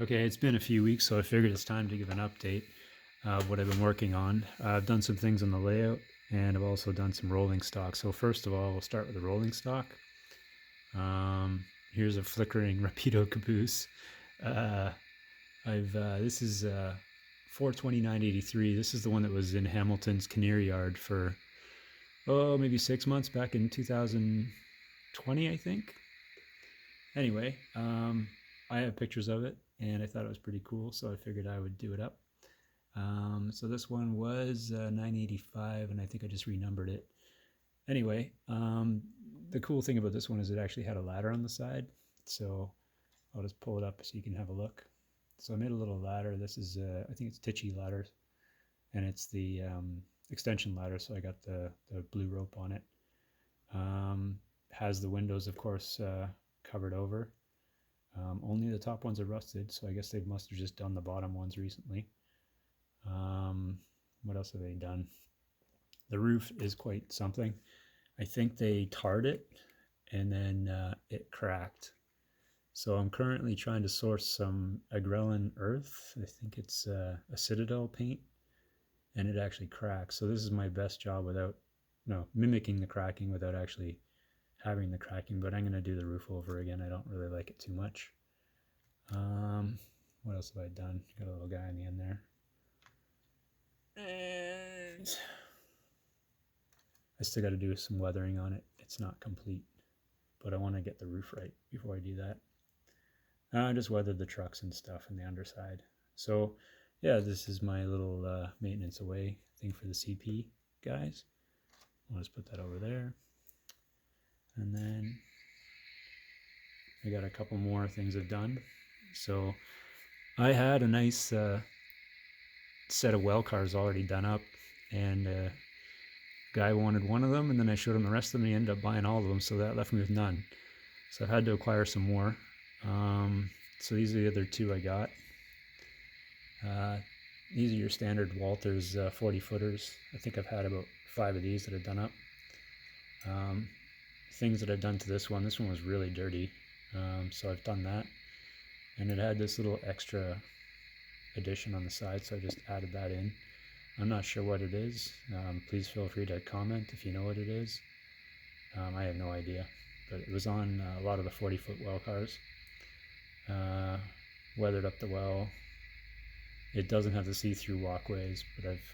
Okay, it's been a few weeks, so I figured it's time to give an update of what I've been working on. I've done some things on the layout, and I've also done some rolling stock. So first of all, we'll start with the rolling stock. Here's a flickering Rapido Caboose. Uh, this is 429.83. This is the one that was in Hamilton's Canary Yard for maybe 6 months back in 2020, I think. Anyway, I have pictures of it, and I thought it was pretty cool, so I figured I would do it up. So this one was 985, and I think I just renumbered it. Anyway, the cool thing about this one is it actually had a ladder on the side, so I'll just pull it up so you can have a look. So I made a little ladder. This is, I think it's Tichy ladder, and it's the extension ladder, so I got the blue rope on it. Has the windows, of course, covered over. Only the top ones are rusted, so I guess they must have just done the bottom ones recently. What else have they done? The roof is quite something. I think they tarred it and then it cracked. So I'm currently trying to source some Agrellan earth. I think it's a Citadel paint, and it actually cracks. So this is my best job without, mimicking the cracking without actually having the cracking, but I'm going to do the roof over again. I don't really like it too much. What else have I done? Got a little guy in the end there. And I still got to do some weathering on it. It's not complete, but I want to get the roof right before I do that. I just weathered the trucks and stuff in the underside. So yeah, this is my little maintenance away thing for the CP guys. I'll just put that over there. And then I got a couple more things I've done. So I had a nice set of well cars already done up, and guy wanted one of them, and then I showed him the rest of them, and he ended up buying all of them, so that left me with none. So I had to acquire some more. So these are the other two I got. These are your standard Walters 40 footers. I think I've had about 5 of these that I've done up. Things that I've done to this one was really dirty, so I've done that, and it had this little extra addition on the side, so I just added that in. I'm not sure what it is. Please feel free to comment if you know what it is. I have no idea, but it was on a lot of the 40-foot well cars. Weathered up the well. It doesn't have the see-through walkways, but I've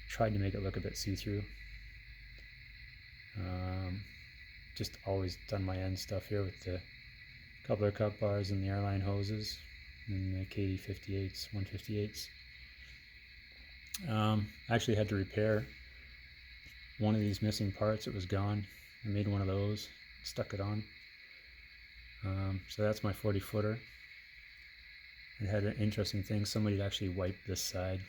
tried to make it look a bit see-through. Just always done my end stuff here with the coupler cut bars and the airline hoses and the KD58s, 158s. I actually had to repair one of these missing parts. It was gone. I made one of those, stuck it on. So that's my 40 footer. It had an interesting thing. Somebody had actually wiped this side.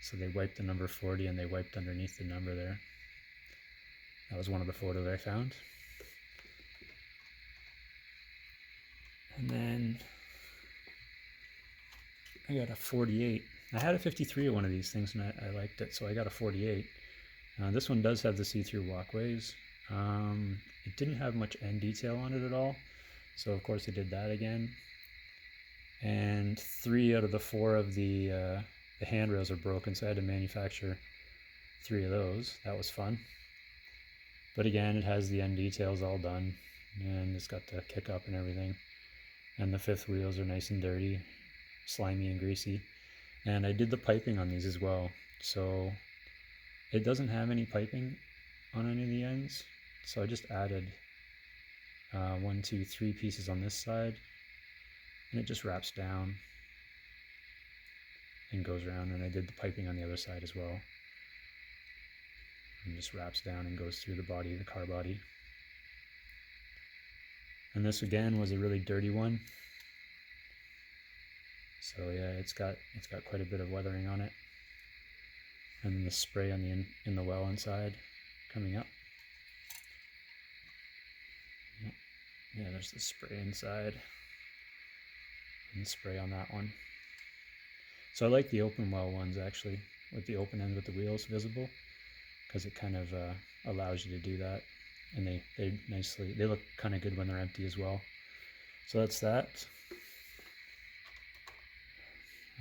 So they wiped the number 40 and they wiped underneath the number there. That was one of the photos I found. And then I got a 48. I had a 53 of one of these things, and I liked it, so I got a 48. This one does have the see-through walkways. It didn't have much end detail on it at all, so of course I did that again. And 3 out of the 4 of the handrails are broken, so I had to manufacture 3 of those. That was fun. But again, it has the end details all done, and it's got the kick up and everything. And the 5th wheels are nice and dirty, slimy and greasy. And I did the piping on these as well. So it doesn't have any piping on any of the ends. So I just added 1, 2, 3 pieces on this side, and it just wraps down and goes around. And I did the piping on the other side as well. And just wraps down and goes through the body, the car body. And this again was a really dirty one. So yeah, it's got quite a bit of weathering on it. And then the spray on the in the well inside coming up. Yeah, there's the spray inside and the spray on that one. So I like the open well ones actually, with the open end with the wheels visible, because it kind of allows you to do that, and they look kind of good when they're empty as well. So that's that.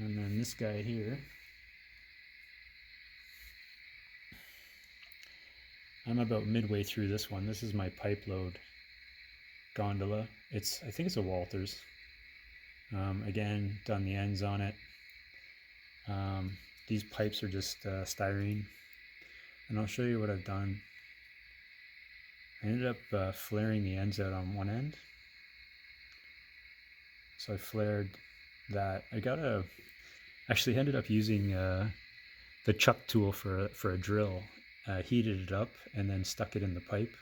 And then this guy here, I'm about midway through this one. This is my pipe load gondola. I think it's a Walters. Again, done the ends on it. These pipes are just styrene, and I'll show you what I've done. I ended up flaring the ends out on one end, so I flared that. Actually ended up using the chuck tool for a drill. Heated it up and then stuck it in the pipe,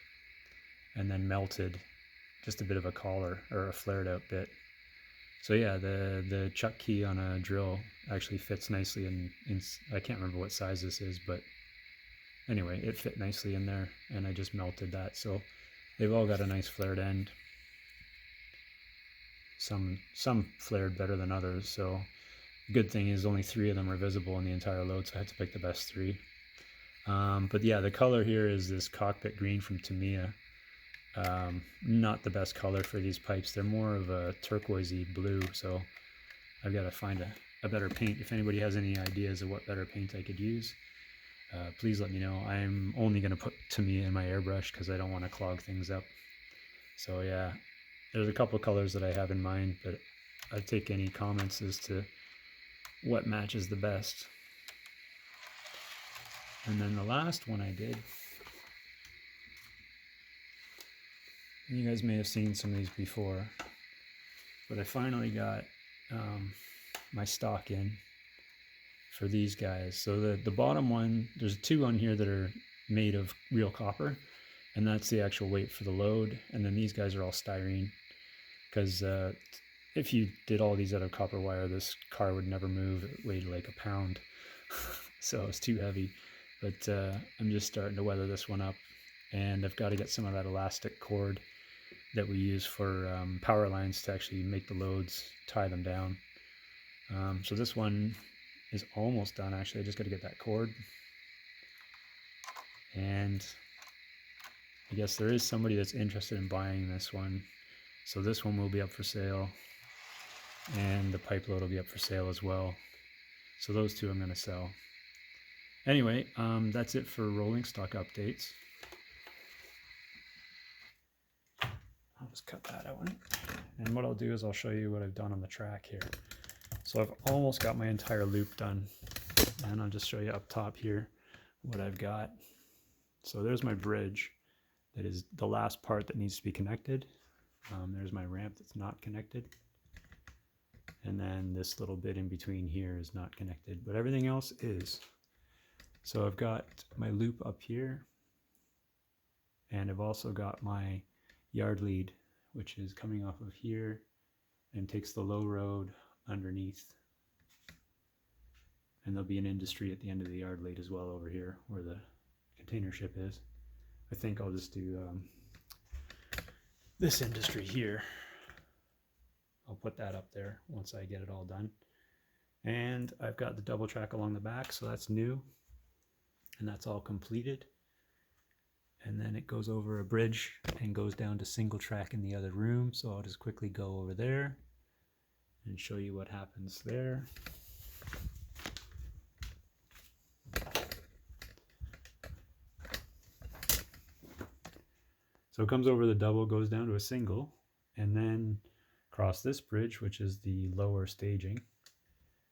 and then melted just a bit of a collar or a flared out bit. So yeah, the chuck key on a drill actually fits nicely in I can't remember what size this is, but anyway, it fit nicely in there, and I just melted that. So they've all got a nice flared end. Some flared better than others, so the good thing is only 3 of them are visible in the entire load, so I had to pick the best 3. But yeah, the color here is this cockpit green from Tamiya. Not the best color for these pipes. They're more of a turquoisey blue, so I've got to find a better paint. If anybody has any ideas of what better paint I could use, please let me know. I'm only going to put Tamiya in my airbrush because I don't want to clog things up. So yeah, there's a couple colors that I have in mind, but I'd take any comments as to what matches the best. And then the last one I did, you guys may have seen some of these before, but I finally got my stock in for these guys. So the bottom one, there's 2 on here that are made of real copper, and that's the actual weight for the load. And then these guys are all styrene, because if you did all these out of copper wire, this car would never move. It weighed like a pound, so it's too heavy. But I'm just starting to weather this one up, and I've got to get some of that elastic cord that we use for power lines to actually make the loads, tie them down. So this one is almost done. Actually, I just got to get that cord, and I guess there is somebody that's interested in buying this one. So this one will be up for sale, and the pipe load will be up for sale as well. So those 2 I'm going to sell. Anyway, that's it for rolling stock updates. I'll just cut that out. And what I'll do is I'll show you what I've done on the track here. So I've almost got my entire loop done, and I'll just show you up top here what I've got. So there's my bridge. That is the last part that needs to be connected. There's my ramp that's not connected. And then this little bit in between here is not connected, but everything else is. So I've got my loop up here, and I've also got my yard lead, which is coming off of here and takes the low road underneath. And there'll be an industry at the end of the yard lead as well over here where the container ship is. I think I'll just do this industry here. I'll put that up there once I get it all done. And I've got the double track along the back, so that's new. And that's all completed. And then it goes over a bridge and goes down to single track in the other room. So I'll just quickly go over there and show you what happens there. So it comes over the double, goes down to a single, and then across this bridge, which is the lower staging,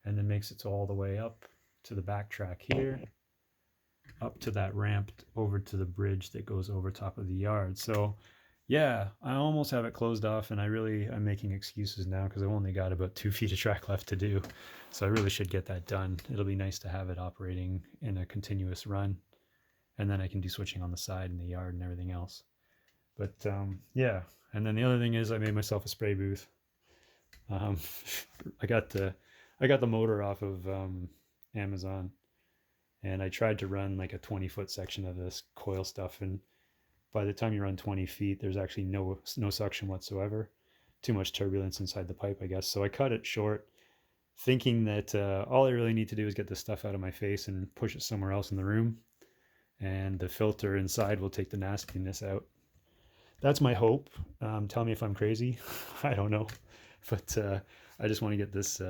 and then makes it all the way up to the back track here, up to that ramp over to the bridge that goes over top of the yard. So yeah, I almost have it closed off, and I'm making excuses now because I've only got about 2 feet of track left to do. So I really should get that done. It'll be nice to have it operating in a continuous run, and then I can do switching on the side and the yard and everything else. But yeah, and then the other thing is I made myself a spray booth. I got the motor off of Amazon, and I tried to run like a 20-foot section of this coil stuff, and by the time you run 20 feet, there's actually no suction whatsoever. Too much turbulence inside the pipe, I guess. So I cut it short, thinking that all I really need to do is get this stuff out of my face and push it somewhere else in the room, and the filter inside will take the nastiness out. That's my hope. Tell me if I'm crazy. I don't know. But I just want to get this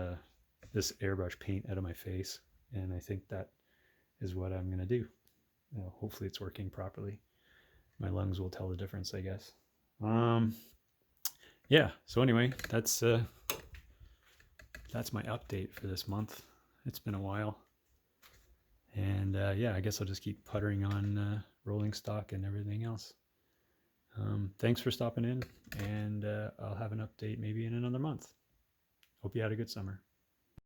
this airbrush paint out of my face, and I think that is what I'm going to do. Hopefully it's working properly. My lungs will tell the difference, I guess. Yeah, so anyway, that's my update for this month. It's been a while. And yeah, I guess I'll just keep puttering on rolling stock and everything else. Thanks for stopping in, and I'll have an update maybe in another month. Hope you had a good summer.